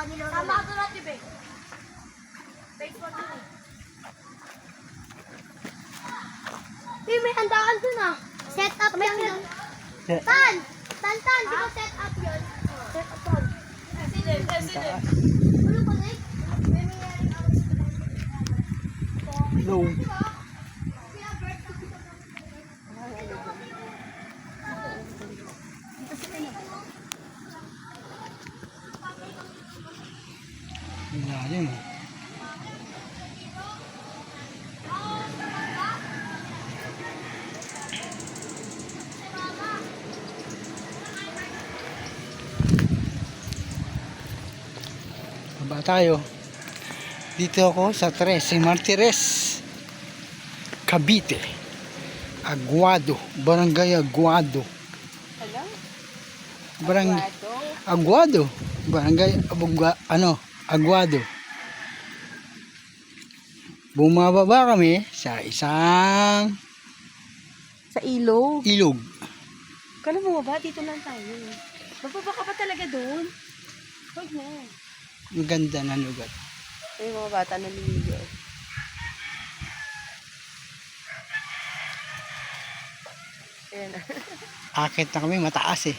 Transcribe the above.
kanila. Tama ka doon natin, babe. Face mo doon. May handaan dun ah. Set up lang yun. Tan! Di ba set up yun? Set up yun. Sige. Ano pa na No. Ilalim mo. Baba tayo. Dito ako sa Tres Martires, Cavite. Aguado, Barangay Aguado. Hello? Barangay Aguado, Barangay Aguado. Bumababa kami sa isang Sa ilog. ilog. Kala mo ba? Dito lang tayo. Bababa ka pa talaga doon. Huwag na. Ang ganda ng lugar. Ay, mga bata naliligo. Ayan na. Akit na kami, mataas eh.